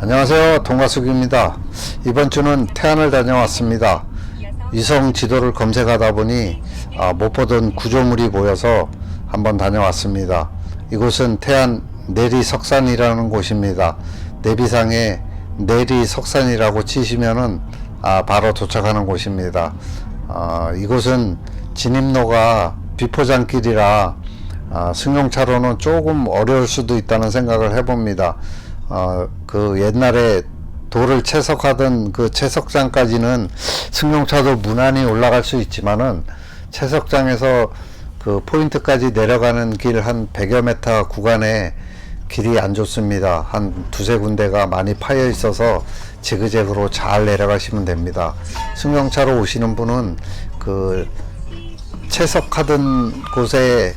안녕하세요, 동가숙입니다. 이번 주는 태안을 다녀왔습니다. 위성 지도를 검색하다 보니 못 보던 구조물이 보여서 한번 다녀왔습니다. 이곳은 태안 내리석산이라는 곳입니다. 내비상에 내리석산이라고 치시면은 바로 도착하는 곳입니다. 이곳은 진입로가 비포장길이라 승용차로는 조금 어려울 수도 있다는 생각을 해봅니다. 그 옛날에 돌을 채석하던 그 채석장까지는 승용차도 무난히 올라갈 수 있지만은 채석장에서 그 포인트까지 내려가는 길 한 100여 미터 구간에 길이 안 좋습니다. 한 두세 군데가 많이 파여 있어서 지그재그로 잘 내려가시면 됩니다. 승용차로 오시는 분은 그 채석하던 곳에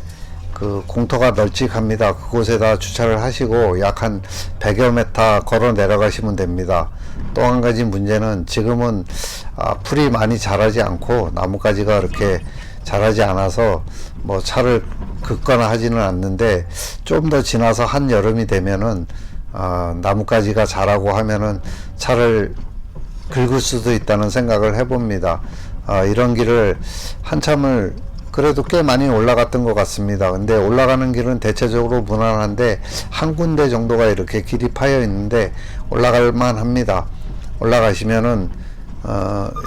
그 공터가 널찍합니다. 그곳에다 주차를 하시고 약 한 100여 미터 걸어 내려가시면 됩니다. 또 한 가지 문제는 지금은 풀이 많이 자라지 않고 나뭇가지가 그렇게 자라지 않아서 뭐 차를 긋거나 하지는 않는데, 좀 더 지나서 한여름이 되면은 나뭇가지가 자라고 하면은 차를 긁을 수도 있다는 생각을 해봅니다. 이런 길을 한참을 그래도 꽤 많이 올라갔던 것 같습니다. 근데 올라가는 길은 대체적으로 무난한데 한 군데 정도가 이렇게 길이 파여 있는데 올라갈만 합니다. 올라가시면은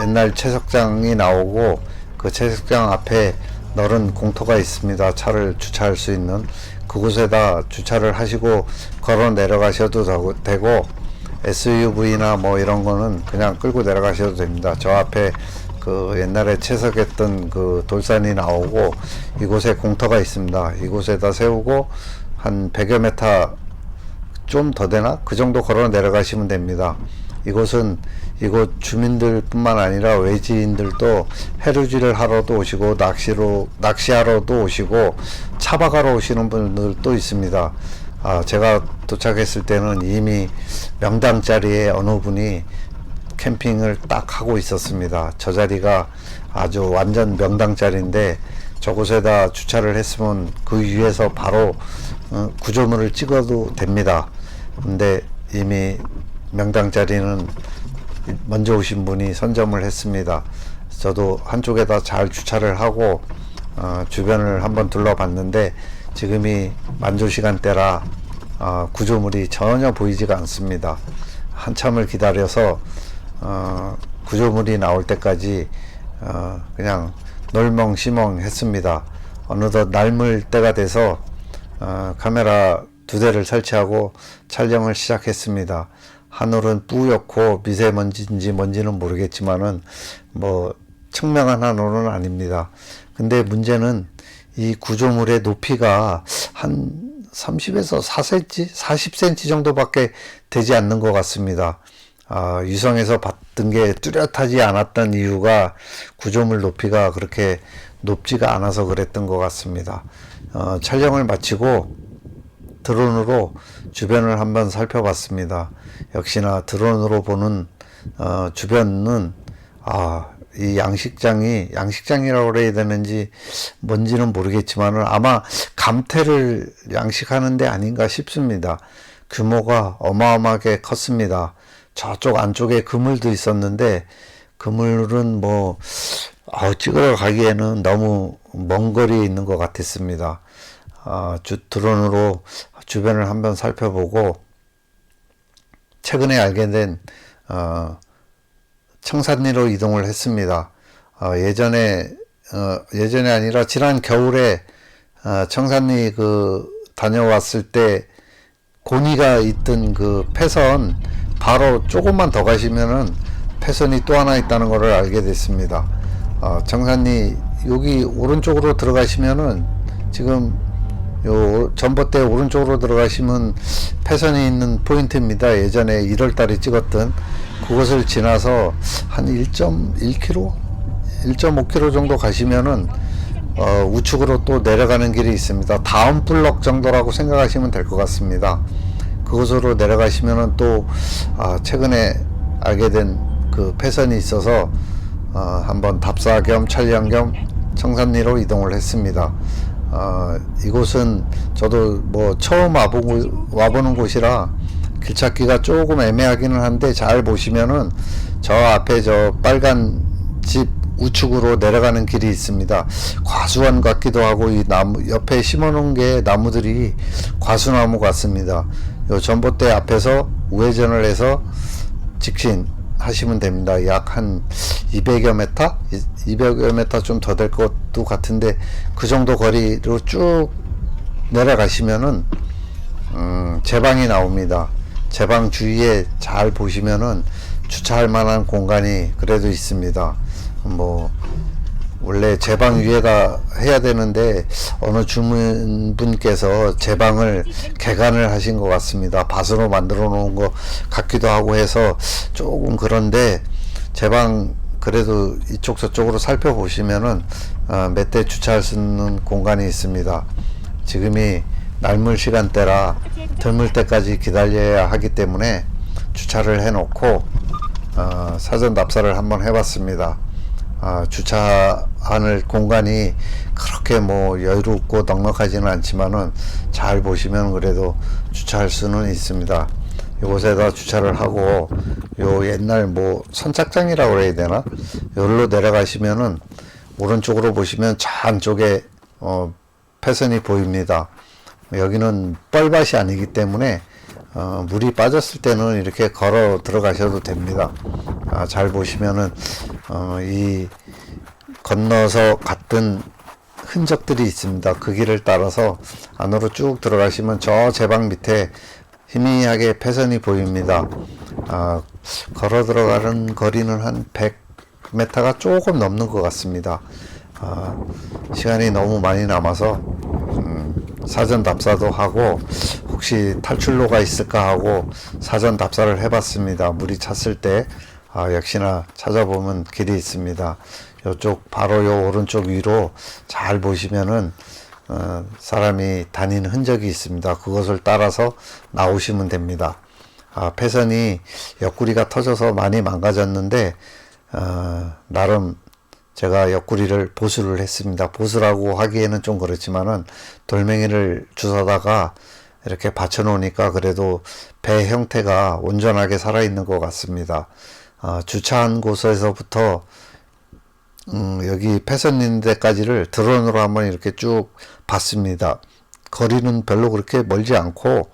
옛날 채석장이 나오고 그 채석장 앞에 넓은 공터가 있습니다. 차를 주차할 수 있는 그곳에다 주차를 하시고 걸어 내려가셔도 되고, SUV나 뭐 이런 거는 그냥 끌고 내려가셔도 됩니다. 저 앞에 그 옛날에 채석했던 그 돌산이 나오고 이곳에 공터가 있습니다. 이곳에다 세우고 한 100여 미터 좀 더 되나? 그 정도 걸어 내려가시면 됩니다. 이곳은 이곳 주민들 뿐만 아니라 외지인들도 해루질을 하러도 오시고 낚시하러도 오시고 차박하러 오시는 분들도 있습니다. 제가 도착했을 때는 이미 명당 자리에 어느 분이 캠핑을 딱 하고 있었습니다. 저 자리가 아주 완전 명당 자리인데 저곳에다 주차를 했으면 그 위에서 바로 구조물을 찍어도 됩니다. 근데 이미 명당 자리는 먼저 오신 분이 선점을 했습니다. 저도 한쪽에다 잘 주차를 하고 주변을 한번 둘러봤는데 지금이 만조 시간대라 구조물이 전혀 보이지가 않습니다. 한참을 기다려서 구조물이 나올 때까지 그냥 놀멍시멍 했습니다. 어느덧 날물 때가 돼서 카메라 2대를 설치하고 촬영을 시작했습니다. 하늘은 뿌옇고 미세먼지인지 뭔지는 모르겠지만은 뭐 청명한 하늘은 아닙니다. 근데 문제는 이 구조물의 높이가 한 30에서 4cm, 40cm 정도밖에 되지 않는 것 같습니다. 위성에서 봤던 게 뚜렷하지 않았던 이유가 구조물 높이가 그렇게 높지가 않아서 그랬던 것 같습니다. 촬영을 마치고 드론으로 주변을 한번 살펴봤습니다. 역시나 드론으로 보는 주변은 이 양식장이라고 그래야 되는지 뭔지는 모르겠지만은 아마 감태를 양식하는 데 아닌가 싶습니다. 규모가 어마어마하게 컸습니다. 저쪽 안쪽에 그물도 있었는데 그물은 뭐 찍으러 가기에는 너무 먼 거리에 있는 것 같았습니다. 드론으로 주변을 한번 살펴보고 최근에 알게 된 청산리로 이동을 했습니다. 예전에 아니라 지난 겨울에 청산리 다녀왔을 때 고니가 있던 그 폐선 바로 조금만 더 가시면은 폐선이 또 하나 있다는 것을 알게 됐습니다. 청산리 여기 오른쪽으로 들어가시면은 지금 요 전봇대 오른쪽으로 들어가시면 폐선이 있는 포인트입니다. 예전에 1월달에 찍었던 그것을 지나서 한 1.1km, 1.5km 정도 가시면은 우측으로 또 내려가는 길이 있습니다. 다음 블럭 정도라고 생각하시면 될 것 같습니다. 그곳으로 내려가시면은 또 최근에 알게 된 그 폐선이 있어서 한번 답사 겸 촬영 겸 청산리로 이동을 했습니다. 이곳은 저도 뭐 처음 와보는 곳이라 길 찾기가 조금 애매하기는 한데 잘 보시면은 저 앞에 저 빨간 집 우측으로 내려가는 길이 있습니다. 과수원 같기도 하고 이 나무 옆에 심어놓은 게 나무들이 과수나무 같습니다. 요 전봇대 앞에서 우회전을 해서 직진 하시면 됩니다. 약 한 200여 메타? 200여 메타 좀 더 될 것도 같은데 그 정도 거리로 쭉 내려가시면은 제방이 나옵니다. 제방 주위에 잘 보시면은 주차할 만한 공간이 그래도 있습니다. 뭐 원래 제방 위에다 해야 되는데 어느 주문분께서 제방을 개간을 하신 것 같습니다. 밭으로 만들어 놓은 것 같기도 하고 해서 조금 그런데 제방 그래도 이쪽 저쪽으로 살펴보시면은 몇 대 주차할 수 있는 공간이 있습니다. 지금이 날물 시간대라 드물 때까지 기다려야 하기 때문에 주차를 해 놓고 사전 답사를 한번 해봤습니다. 주차할 공간이 그렇게 뭐 여유롭고 넉넉하지는 않지만은 잘 보시면 그래도 주차할 수는 있습니다. 이곳에다 주차를 하고 요 옛날 뭐 선착장이라고 그래야 되나? 여기로 내려가시면은 오른쪽으로 보시면 저 안쪽에 패선이 보입니다. 여기는 뻘밭이 아니기 때문에 물이 빠졌을 때는 이렇게 걸어 들어가셔도 됩니다. 잘 보시면은 이 건너서 갔던 흔적들이 있습니다. 그 길을 따라서 안으로 쭉 들어가시면 저 제방 밑에 희미하게 패선이 보입니다. 걸어 들어가는 거리는 한 100m가 조금 넘는 것 같습니다. 시간이 너무 많이 남아서 사전 답사도 하고 혹시 탈출로가 있을까 하고 사전 답사를 해봤습니다. 물이 찼을 때 역시나 찾아보면 길이 있습니다. 요쪽 바로 요 오른쪽 위로 잘 보시면은 사람이 다닌 흔적이 있습니다. 그것을 따라서 나오시면 됩니다. 패선이 옆구리가 터져서 많이 망가졌는데 나름 제가 옆구리를 보수를 했습니다. 보수라고 하기에는 좀 그렇지만은 돌멩이를 주워다가 이렇게 받쳐 놓으니까 그래도 배 형태가 온전하게 살아있는 것 같습니다. 주차한 곳에서부터 여기 패선 있는 데까지를 드론으로 한번 이렇게 쭉 봤습니다. 거리는 별로 그렇게 멀지 않고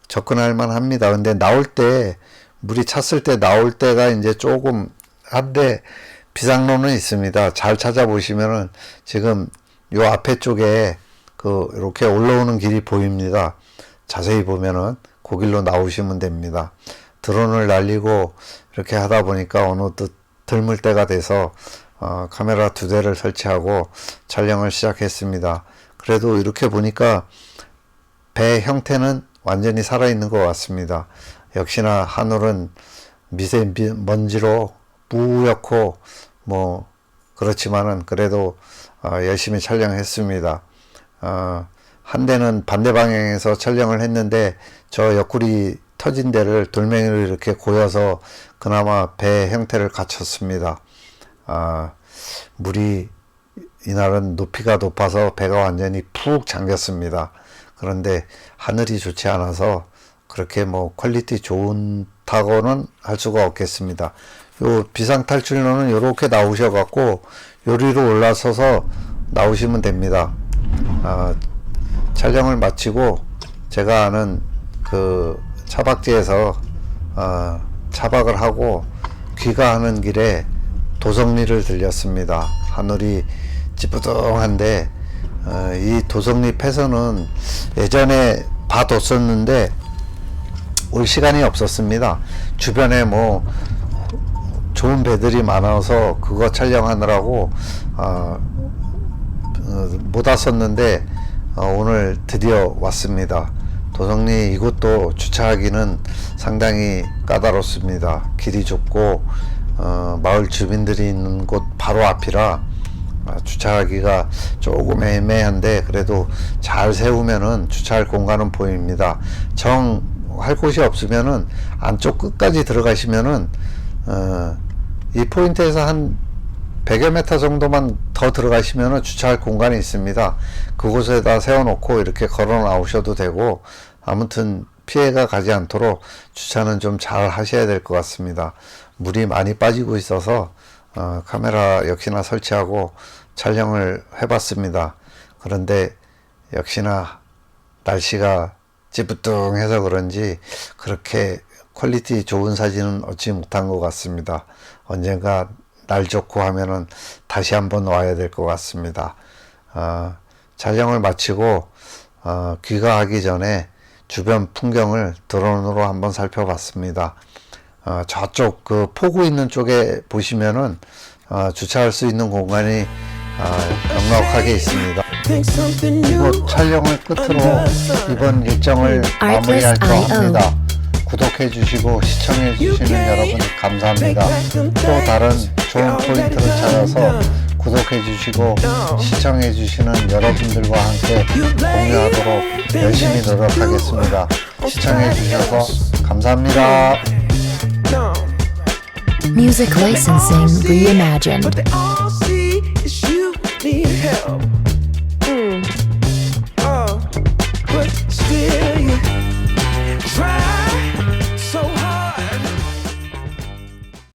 접근할 만합니다. 근데 나올 때 물이 찼을 때 나올 때가 이제 조금 한데 비상로는 있습니다. 잘 찾아보시면은 지금 요 앞에 쪽에 그 이렇게 올라오는 길이 보입니다. 자세히 보면은 그 길로 나오시면 됩니다. 드론을 날리고 이렇게 하다 보니까 어느덧 드물 때가 돼서 카메라 2대를 설치하고 촬영을 시작했습니다. 그래도 이렇게 보니까 배 형태는 완전히 살아있는 것 같습니다. 역시나 하늘은 미세먼지로 뿌옇고 뭐 그렇지만은 그래도 열심히 촬영했습니다. 한 대는 반대 방향에서 촬영을 했는데 저 옆구리 터진 데를 돌멩이를 이렇게 고여서 그나마 배 형태를 갖췄습니다. 물이 이날은 높이가 높아서 배가 완전히 푹 잠겼습니다. 그런데 하늘이 좋지 않아서 그렇게 뭐 퀄리티 좋다고는 할 수가 없겠습니다. 요 비상탈출로는 요렇게 나오셔 갖고 요리로 올라서서 나오시면 됩니다. 촬영을 마치고 제가 아는 그 차박지에서 차박을 하고 귀가하는 길에 도성리를 들렸습니다. 하늘이 찌뿌둥한데 이 도성리 패선은 예전에 봐뒀었는데 올 시간이 없었습니다. 주변에 뭐 좋은 배들이 많아서 그거 촬영하느라고 못 왔었는데 오늘 드디어 왔습니다. 도성리 이곳도 주차하기는 상당히 까다롭습니다. 길이 좁고 마을 주민들이 있는 곳 바로 앞이라 주차하기가 조금 애매한데 그래도 잘 세우면은 주차할 공간은 보입니다. 정 할 곳이 없으면은 안쪽 끝까지 들어가시면은 이 포인트에서 한 100여 메타 정도만 더 들어가시면은 주차할 공간이 있습니다. 그곳에다 세워놓고 이렇게 걸어 나오셔도 되고 아무튼 피해가 가지 않도록 주차는 좀 잘 하셔야 될 것 같습니다. 물이 많이 빠지고 있어서 카메라 역시나 설치하고 촬영을 해봤습니다. 그런데 역시나 날씨가 찌뿌둥해서 그런지 그렇게 퀄리티 좋은 사진은 얻지 못한 것 같습니다. 언젠가 날 좋고 하면은 다시 한번 와야 될 것 같습니다. 촬영을 마치고 귀가하기 전에 주변 풍경을 드론으로 한번 살펴봤습니다. 저쪽 그 포구 있는 쪽에 보시면은 주차할 수 있는 공간이 넉넉하게 있습니다. 이곳 촬영을 끝으로 이번 일정을 마무리할까 합니다. 구독해 주시고 시청해 주시는 여러분 감사합니다. 또 다른 좋은 포인트를 찾아서 구독해 주시고 시청해 주시는 여러분들과 함께 공유하도록 열심히 노력하겠습니다. 시청해 주셔서 감사합니다. Music licensing reimagined.